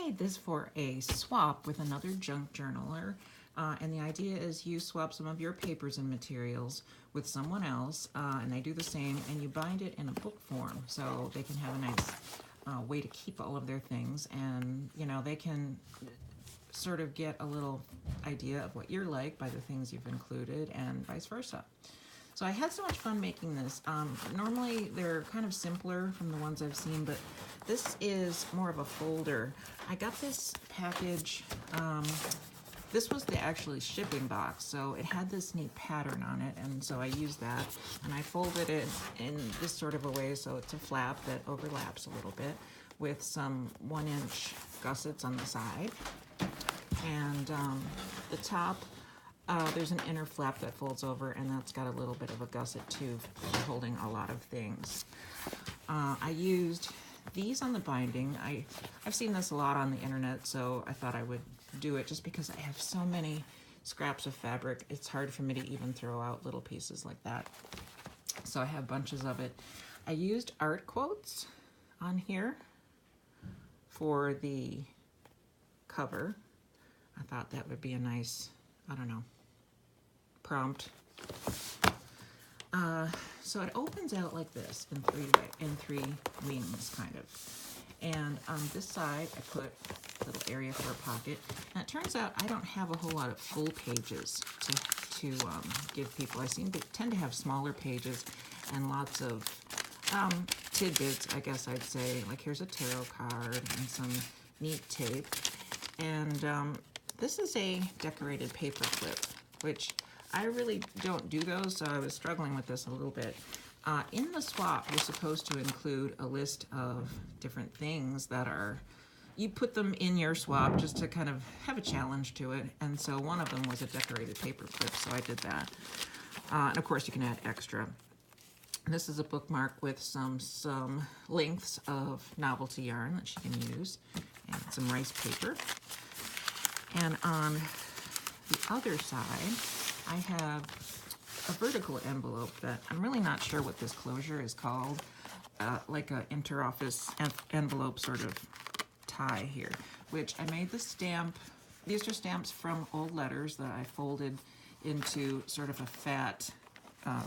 made this for a swap with another junk journaler. And the idea is you swap some of your papers and materials with someone else, and they do the same, and you bind it in a book form so they can have a nice way to keep all of their things, and you know, they can sort of get a little idea of what you're like by the things you've included, and vice versa. So I had so much fun making this. Normally they're kind of simpler from the ones I've seen, but this is more of a folder. I got this package, this was the actually shipping box, so it had this neat pattern on it, and so I used that, and I folded it in this sort of a way so it's a flap that overlaps a little bit with some 1-inch gussets on the side. And the top, there's an inner flap that folds over, and that's got a little bit of a gusset too for holding a lot of things. I used these on the binding. I've seen this a lot on the internet, so I thought I would do it just because I have so many scraps of fabric. It's hard for me to even throw out little pieces like that. So I have bunches of it. I used art quotes on here for the cover. I thought that would be a nice, I don't know, prompt. So it opens out like this in three wings, kind of. And on this side, I put a little area for a pocket. And it turns out I don't have a whole lot of full pages to give people. I tend to have smaller pages and lots of tidbits, I guess I'd say. Like here's a tarot card and some neat tape. And this is a decorated paper clip, which I really don't do those, so I was struggling with this a little bit. In the swap, you're supposed to include a list of different things that are, you put them in your swap just to kind of have a challenge to it. And so one of them was a decorated paper clip, so I did that. And of course you can add extra. This is a bookmark with some lengths of novelty yarn that she can use, and some rice paper. And on the other side, I have a vertical envelope that I'm really not sure what this closure is called, like a interoffice envelope sort of tie here, which I made the stamp. These are stamps from old letters that I folded into sort of a fat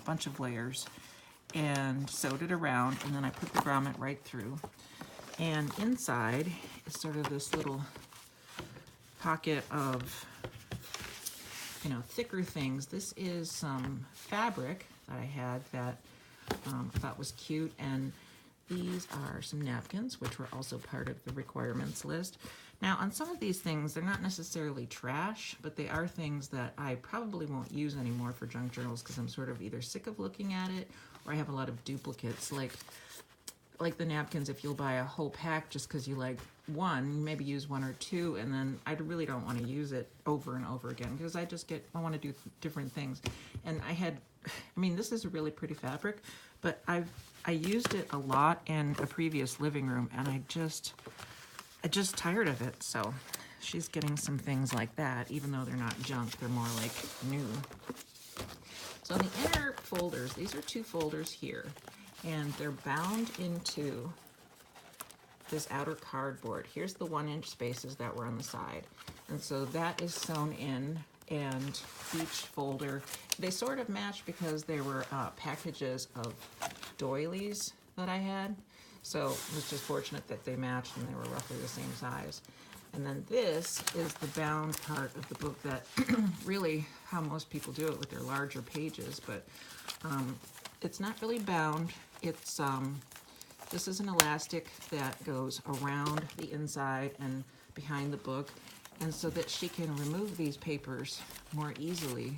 bunch of layers and sewed it around, and then I put the grommet right through. And inside is sort of this little pocket of, you know, thicker things. This is some fabric that I had that I thought was cute, and these are some napkins, which were also part of the requirements list. Now, on some of these things, they're not necessarily trash, but they are things that I probably won't use anymore for junk journals because I'm sort of either sick of looking at it or I have a lot of duplicates. Like the napkins, if you'll buy a whole pack just because you like one, maybe use one or two, and then I really don't want to use it over and over again because I want to do different things. And I mean, this is a really pretty fabric, but I used it a lot in a previous living room, and I just tired of it. So she's getting some things like that, even though they're not junk, they're more like new. So in the inner folders, these are 2 folders here, and they're bound into this outer cardboard. Here's the 1-inch spaces that were on the side. And so that is sewn in, and each folder, they sort of match because they were packages of doilies that I had. So it was just fortunate that they matched and they were roughly the same size. And then this is the bound part of the book that really how most people do it with their larger pages, but it's not really bound. It's this is an elastic that goes around the inside and behind the book, and so that she can remove these papers more easily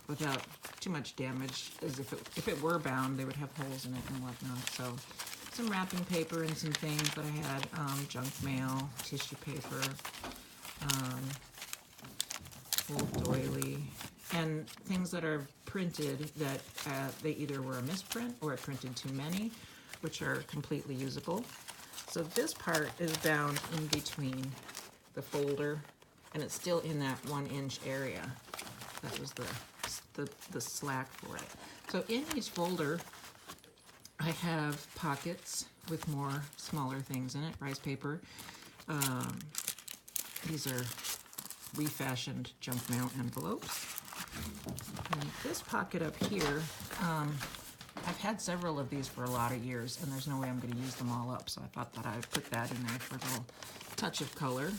without too much damage, as if it were bound, they would have holes in it and whatnot. So some wrapping paper and some things that I had, junk mail, tissue paper, old doily, and things that are printed that they either were a misprint or I printed too many, which are completely usable. So this part is bound in between the folder, and it's still in that 1-inch area. That was the slack for it. So in each folder, I have pockets with more smaller things in it, rice paper, These are refashioned junk mail envelopes. And this pocket up here, I've had several of these for a lot of years, and there's no way I'm going to use them all up, so I thought that I'd put that in there for a little touch of color.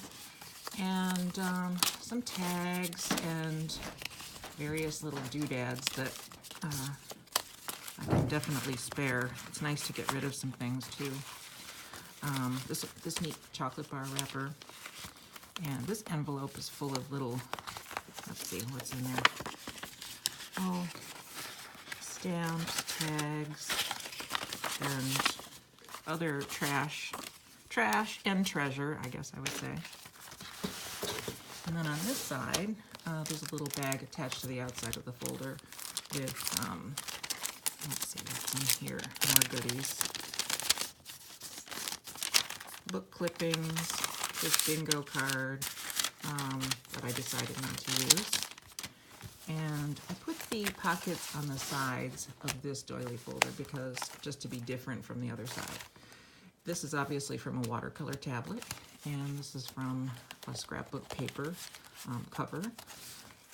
And some tags and various little doodads that I can definitely spare. It's nice to get rid of some things too. This neat chocolate bar wrapper. And this envelope is full of little, let's see what's in there. Oh, stamps, tags, and other trash and treasure, I guess I would say. And then on this side, there's a little bag attached to the outside of the folder with, let's see what's in here, more goodies. Book clippings, this bingo card that I decided not to use. And I put the pockets on the sides of this doily folder because just to be different from the other side. This is obviously from a watercolor tablet, and this is from a scrapbook paper cover.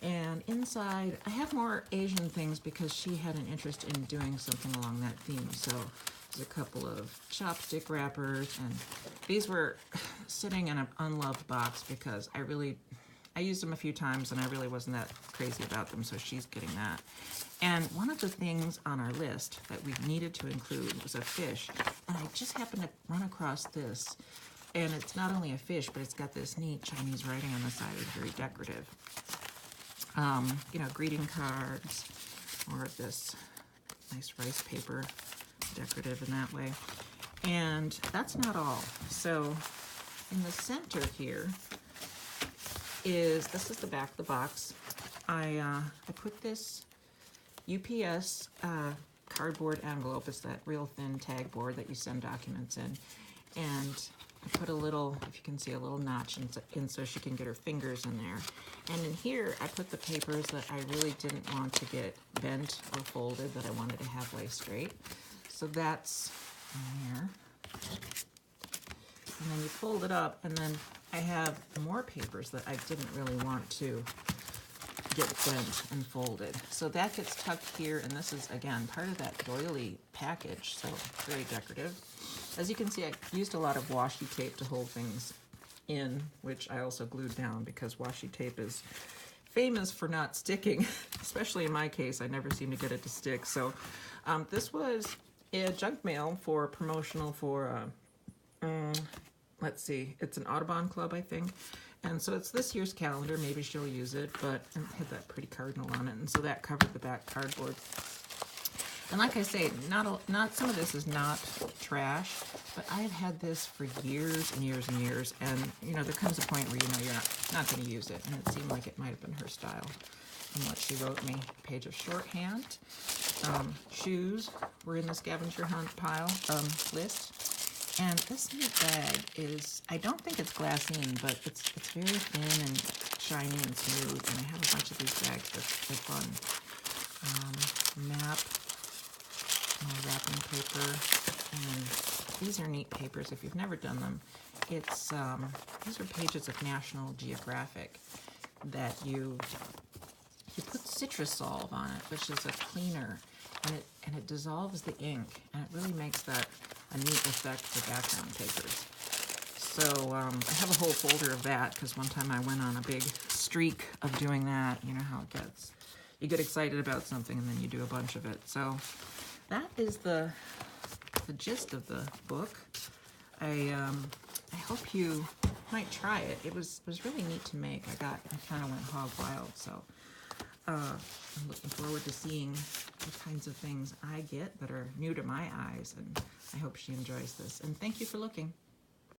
And inside, I have more Asian things because she had an interest in doing something along that theme. So there's a couple of chopstick wrappers, and these were sitting in an unloved box because I used them a few times and I really wasn't that crazy about them, so she's getting that. And one of the things on our list that we needed to include was a fish, and I just happened to run across this. And it's not only a fish, but it's got this neat Chinese writing on the side. It's very decorative. You know, greeting cards, or this nice rice paper, decorative in that way. And that's not all. So in the center here this is the back of the box. I put this UPS cardboard envelope. It's that real thin tag board that you send documents in. And I put a little, if you can see, a little notch in so she can get her fingers in there. And in here, I put the papers that I really didn't want to get bent or folded, that I wanted to have lay straight. So that's in there. And then you fold it up, and then I have more papers that I didn't really want to get bent and folded. So that gets tucked here, and this is, again, part of that doily package, so very decorative. As you can see, I used a lot of washi tape to hold things in, which I also glued down because washi tape is famous for not sticking, especially in my case. I never seem to get it to stick. So this was a junk mail for promotional for, let's see, it's an Audubon Club, I think. And so it's this year's calendar. Maybe she'll use it, but it had that pretty cardinal on it. And so that covered the back cardboard. And like I say, not some of this is not trash, but I have had this for years and years and years. And, you know, there comes a point where you know you're not going to use it. And it seemed like it might have been her style. And what she wrote me, a page of shorthand. Shoes were in the scavenger hunt pile list. And this neat bag is, I don't think it's glassine, but it's very thin and shiny and smooth. And I have a bunch of these bags. They're fun. Map. More wrapping paper, and these are neat papers. If you've never done them, it's these are pages of National Geographic that you put citrus solve on it, which is a cleaner, and it dissolves the ink, and it really makes that a neat effect for background papers. So I have a whole folder of that because one time I went on a big streak of doing that. You know how it gets. You get excited about something and then you do a bunch of it. So that is the gist of the book. I hope you might try it. It was really neat to make. I kind of went hog wild, so I'm looking forward to seeing what kinds of things I get that are new to my eyes, and I hope she enjoys this. And thank you for looking.